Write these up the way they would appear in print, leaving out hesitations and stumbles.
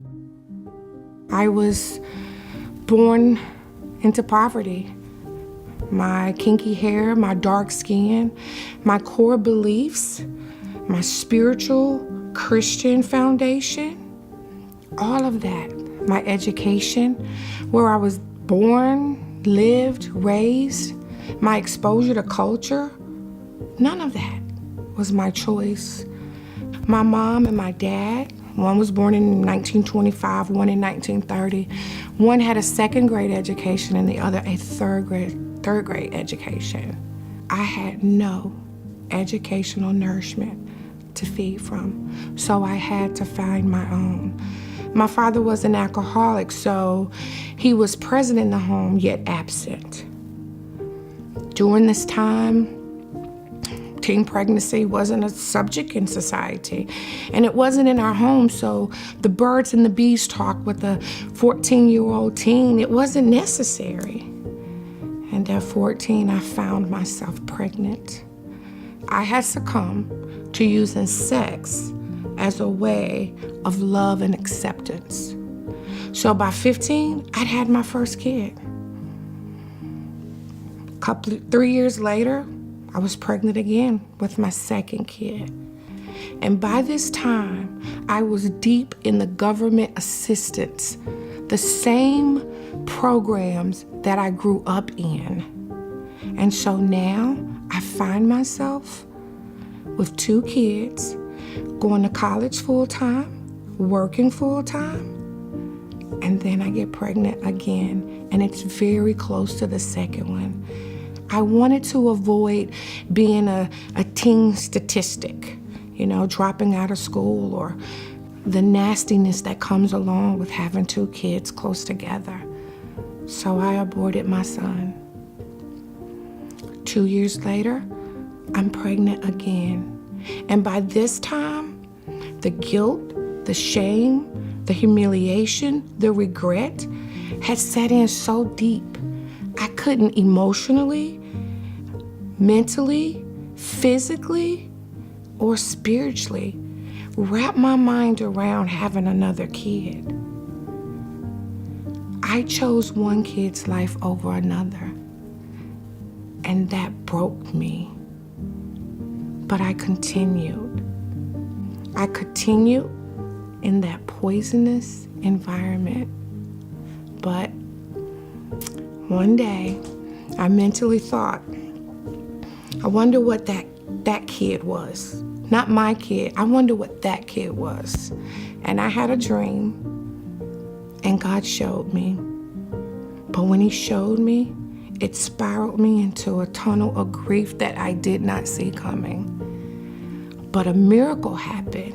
I was born into poverty. My kinky hair, my dark skin, my core beliefs, my spiritual Christian foundation, all of that. My education, where I was born, lived, raised, my exposure to culture, none of that was my choice. My mom and my dad, one was born in 1925, one in 1930. One had a second grade education and the other a third grade education. I had no educational nourishment to feed from, so I had to find my own. My father was an alcoholic, so he was present in the home, yet absent. During this time, teen pregnancy wasn't a subject in society, and it wasn't in our home, so the birds and the bees talk with a 14-year-old teen, it wasn't necessary. And at 14, I found myself pregnant. I had succumbed to using sex as a way of love and acceptance. So by 15, I'd had my first kid. 3 years later, I was pregnant again with my second kid. And by this time, I was deep in the government assistance, the same programs that I grew up in. And so now I find myself with 2 kids, going to college full-time, working full-time, and then I get pregnant again, and it's very close to the second one. I wanted to avoid being a teen statistic, dropping out of school or the nastiness that comes along with having 2 kids close together. So I aborted my son. 2 years later, I'm pregnant again. And by this time, the guilt, the shame, the humiliation, the regret had set in so deep. I couldn't emotionally, mentally, physically, or spiritually wrap my mind around having another kid. I chose one kid's life over another, and that broke me. But I continued. I continued in that poisonous environment. But one day, I mentally thought, I wonder what that kid was. Not my kid. I wonder what that kid was. And I had a dream, and God showed me. But when he showed me, it spiraled me into a tunnel of grief that I did not see coming. But a miracle happened.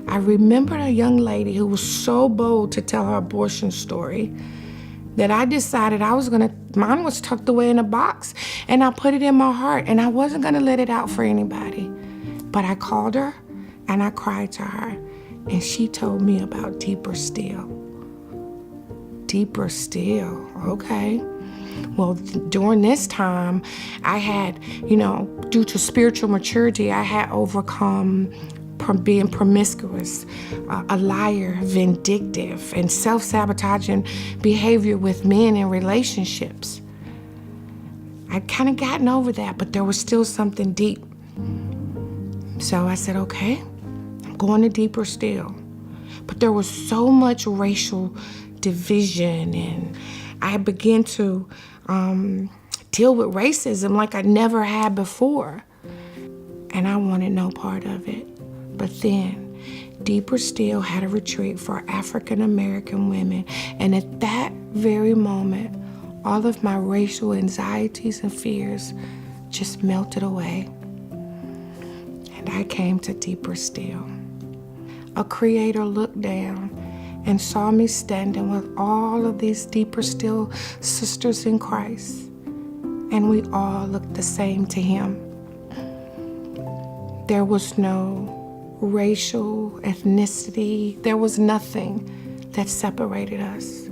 I remembered a young lady who was so bold to tell her abortion story that I decided mine was tucked away in a box, and I put it in my heart, and I wasn't gonna let it out for anybody. But I called her, and I cried to her, and she told me about deeper still. Deeper still, okay. Well, during this time, I had, due to spiritual maturity, I had overcome being promiscuous, a liar, vindictive, and self-sabotaging behavior with men in relationships. I'd kind of gotten over that, but there was still something deep. So I said, okay, I'm going to deeper still. But there was so much racial division, and I began to deal with racism like I never had before. And I wanted no part of it. But then, Deeper Still had a retreat for African American women. And at that very moment, all of my racial anxieties and fears just melted away. And I came to Deeper Still. A creator looked down and saw me standing with all of these Deeper Still sisters in Christ. And we all looked the same to him. There was no racial, ethnicity, there was nothing that separated us.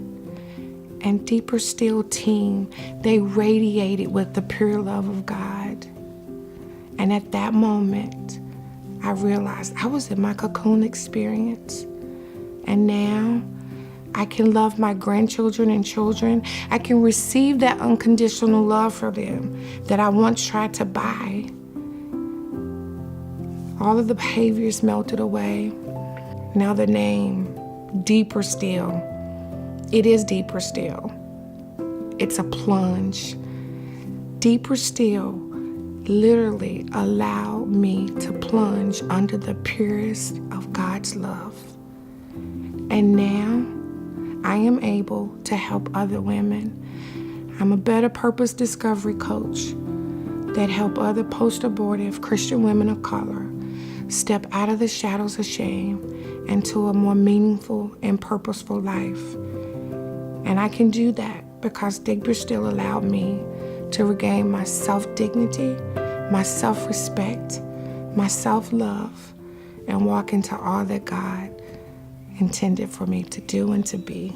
And Deeper Still team, they radiated with the pure love of God. And at that moment, I realized I was in my cocoon experience. And now I can love my grandchildren and children. I can receive that unconditional love for them that I once tried to buy. All of the behaviors melted away. Now the name, deeper still. It is deeper still. It's a plunge. Deeper still literally allowed me to plunge under the purest of God's love. And now I am able to help other women. I'm a better purpose discovery coach that help other post-abortive Christian women of color step out of the shadows of shame into a more meaningful and purposeful life. And I can do that because Deeper Still allowed me to regain my self-dignity, my self-respect, my self-love, and walk into all that God intended for me to do and to be.